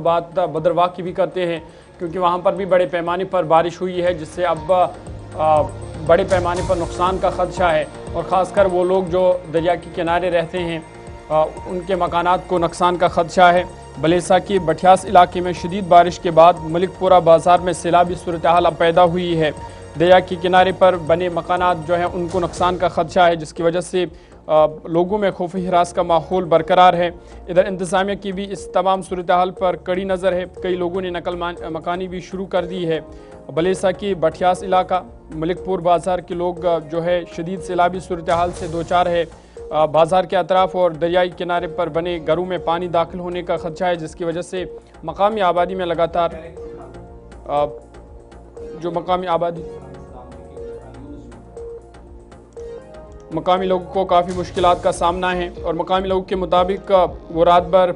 बात बदरवाह की भी करते हैं, क्योंकि वहाँ पर भी बड़े पैमाने पर बारिश हुई है, जिससे अब बड़े पैमाने पर नुकसान का खदशा है। और ख़ासकर वो लोग जो दरिया के किनारे रहते हैं उनके मकानात को नुकसान का खदशा है। बलेसा के बठियास इलाके में शदीद बारिश के बाद मलिकपुरा बाज़ार में सैलाबी सूरत हाल अब पैदा हुई है। दरिया के किनारे पर बने मकानात जो हैं उनको नुकसान का खदशा है, जिसकी वजह से लोगों में खौफ हिरास का माहौल बरकरार है। इधर इंतज़ामिया की भी इस तमाम सूरत हाल पर कड़ी नज़र है। कई लोगों ने नकल मकानी भी शुरू कर दी है। बलेसा की बठियास इलाका, मलिकपुर बाज़ार के लोग जो है शदीद सैलाबी सूरत हाल से दो चार है। बाज़ार के अतराफ़ और दरियाई किनारे पर बने घरों में पानी दाखिल होने का खदशा है, जिसकी वजह से मकामी आबादी में लगातार जो मकामी लोगों को काफ़ी मुश्किलात का सामना है। और मकामी लोगों के मुताबिक वो रात भर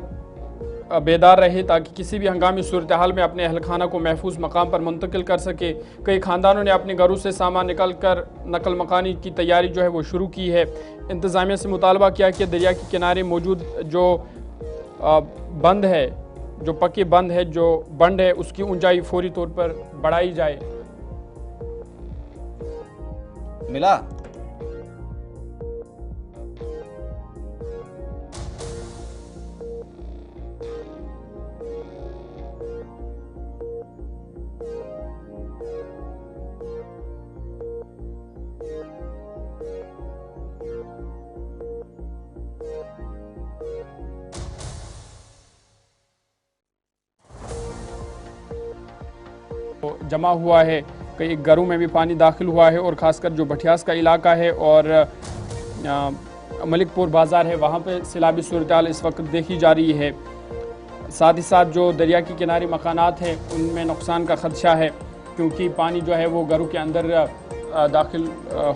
बेदार रहे ताकि किसी भी हंगामी सूरत हाल में अपने अहलखाना को महफूज मकाम पर मुंतकिल कर सके। कई ख़ानदानों ने अपने घरों से सामान निकल कर नकल मकानी की तैयारी जो है वो शुरू की है। इंतज़ामिया से मुतालबा किया कि दरिया के किनारे मौजूद जो बंद है, जो पक्के बंद है, जो बंड है, उसकी ऊंचाई फौरी तौर पर बढ़ाई जाए। मिला जमा हुआ है, कई घरों में भी पानी दाखिल हुआ है। और ख़ासकर जो बठियास का इलाका है और मलिकपुर बाज़ार है, वहाँ पे सैलाबी सूरत हाल इस वक्त देखी जा रही है। साथ ही साथ जो दरिया के किनारे मकानात हैं उनमें नुकसान का खदशा है, क्योंकि पानी जो है वो घरों के अंदर दाखिल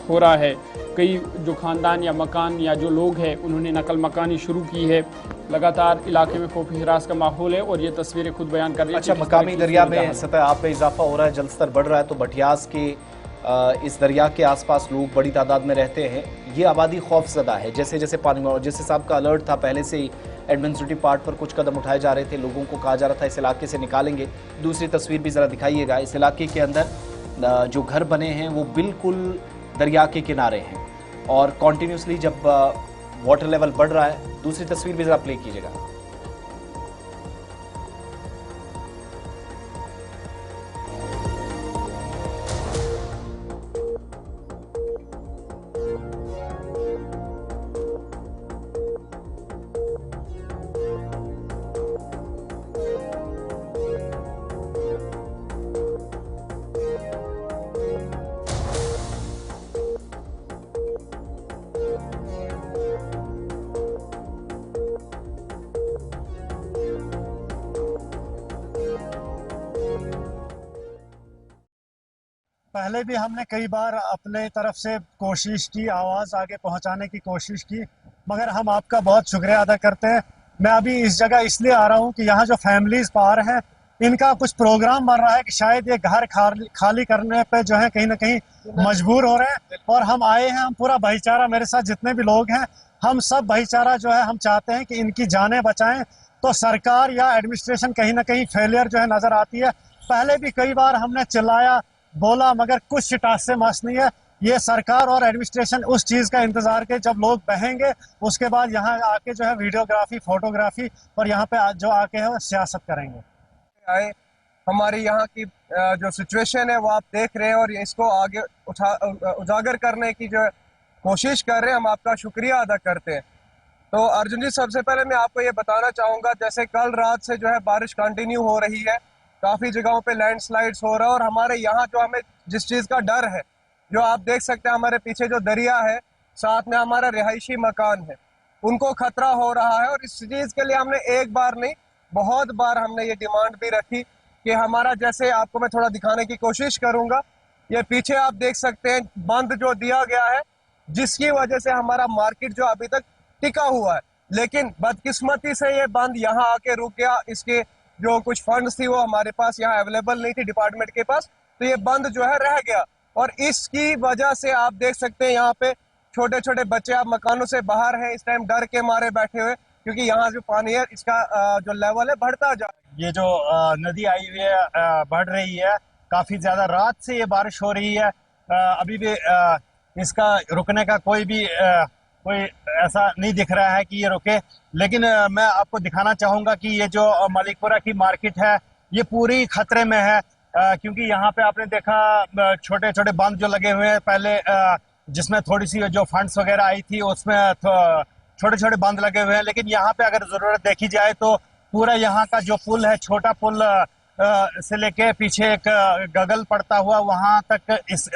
हो रहा है। कई जो ख़ानदान या मकान या जो लोग हैं उन्होंने नकल मकानी शुरू की है। लगातार इलाके में खौफ हिरास का माहौल है और ये तस्वीरें खुद बयान कर रही है। अच्छा, मकामी दरिया में सतह आप में इजाफा हो रहा है, जलस्तर बढ़ रहा है, तो बठियास के इस दरिया के आसपास लोग बड़ी तादाद में रहते हैं। ये आबादी खौफजदा है। जैसे जैसे पानी और जिस हिसाब का अलर्ट था पहले से ही एडमिनिस्ट्रेटिव पार्ट पर कुछ कदम उठाए जा रहे थे, लोगों को कहा जा रहा था इस इलाके से निकालेंगे। दूसरी तस्वीर भी ज़रा दिखाइएगा। इस इलाके के अंदर जो घर बने हैं वो बिल्कुल दरिया के किनारे हैं और कॉन्टीन्यूसली जब वाटर लेवल बढ़ रहा है। दूसरी तस्वीर भी ज़रा प्ले कीजिएगा। पहले भी हमने कई बार अपने तरफ से कोशिश की, आवाज़ आगे पहुंचाने की कोशिश की, मगर हम आपका बहुत शुक्रिया अदा करते हैं। मैं अभी इस जगह इसलिए आ रहा हूं कि यहाँ जो फैमिलीज पार हैं इनका कुछ प्रोग्राम बन रहा है कि शायद ये घर खाली करने पे जो है कहीं ना कहीं मजबूर हो रहे हैं। और हम आए हैं, हम पूरा भाईचारा, मेरे साथ जितने भी लोग हैं हम सब भाईचारा जो है हम चाहते हैं कि इनकी जानें बचाएं। तो सरकार या एडमिनिस्ट्रेशन कहीं ना कहीं फेलियर जो है नजर आती है। पहले भी कई बार हमने चिल्लाया, बोला, मगर कुछ शिटास से मस नहीं है। ये सरकार और एडमिनिस्ट्रेशन उस चीज का इंतजार के जब लोग बहेंगे उसके बाद यहाँ आके जो है वीडियोग्राफी, फोटोग्राफी और यहाँ पे जो आके है वो सियासत करेंगे। आए हमारी यहाँ की जो सिचुएशन है वो आप देख रहे हैं और इसको आगे उजागर करने की जो कोशिश कर रहे हैं, हम आपका शुक्रिया अदा करते हैं। तो अर्जुन जी, सबसे पहले मैं आपको ये बताना चाहूँगा, जैसे कल रात से जो है बारिश कंटिन्यू हो रही है, काफ़ी जगहों पे लैंडस्लाइड्स हो रहा है और हमारे यहाँ जो हमें जिस चीज़ का डर है, जो आप देख सकते हैं हमारे पीछे जो दरिया है, साथ में हमारा रिहायशी मकान है, उनको खतरा हो रहा है। और इस चीज़ के लिए हमने एक बार नहीं बहुत बार हमने ये डिमांड भी रखी कि हमारा, जैसे आपको मैं थोड़ा दिखाने की कोशिश करूँगा, ये पीछे आप देख सकते हैं बंद जो दिया गया है, जिसकी वजह से हमारा मार्केट जो अभी तक टिका हुआ है, लेकिन बदकिस्मती से ये बंद यहाँ आके रुक गया। इसके जो कुछ फंड्स थी वो हमारे पास यहाँ अवेलेबल नहीं थी डिपार्टमेंट के पास, तो ये बंद जो है रह गया। और इसकी वजह से आप देख सकते हैं यहाँ पे छोटे छोटे बच्चे आप मकानों से बाहर हैं, इस टाइम डर के मारे बैठे हुए। क्योंकि यहाँ जो पानी है इसका जो लेवल है बढ़ता जा ये जो नदी आई हुई है बढ़ रही है काफी ज्यादा। रात से ये बारिश हो रही है, अभी भी इसका रुकने का कोई ऐसा नहीं दिख रहा है कि ये रुके। लेकिन मैं आपको दिखाना चाहूंगा कि ये जो मलिकपुरा की मार्केट है ये पूरी खतरे में है, क्योंकि यहाँ पे आपने देखा छोटे छोटे बांध जो लगे हुए हैं पहले, जिसमें थोड़ी सी जो फंड्स वगैरह आई थी उसमें छोटे छोटे बांध लगे हुए हैं। लेकिन यहाँ पे अगर जरूरत देखी जाए तो पूरा यहाँ का जो पुल है, छोटा पुल से लेके पीछे एक गगल पड़ता हुआ वहां तक इस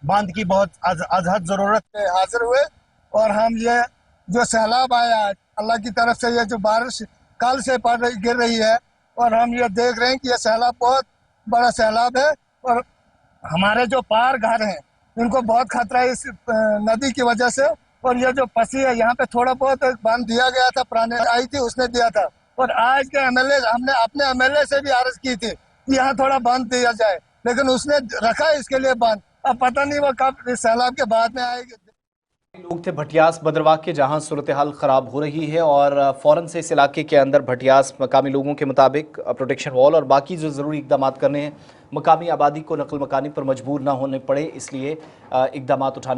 बांध की बहुत अजहद जरूरत हाजिर हुए। और हम ये जो सैलाब आया अल्लाह की तरफ से, ये जो बारिश कल से गिर रही है और हम ये देख रहे हैं कि ये सैलाब बहुत बड़ा सैलाब है और हमारे जो पार घर हैं इनको बहुत खतरा है इस नदी की वजह से। और ये जो पसी है यहाँ पे थोड़ा बहुत बांध दिया गया था, पुराने आई थी उसने दिया था। और आज के एमएलए, हमने अपने एमएलए से भी अर्ज की थी कि यहाँ थोड़ा बांध दिया जाए, लेकिन उसने रखा इसके लिए बांध। अब पता नहीं वो कब इस सैलाब के बाद में आएगी। लोग थे भटियास बदरवाह के, जहां सूरत हाल ख़राब हो रही है और फ़ौरन से इस इलाके के अंदर भटियास मकामी लोगों के मुताबिक प्रोटेक्शन वॉल और बाकी जो ज़रूरी इकदाम करने हैं, मकामी आबादी को नकल मकानी पर मजबूर ना होने पड़े, इसलिए इकदाम उठाने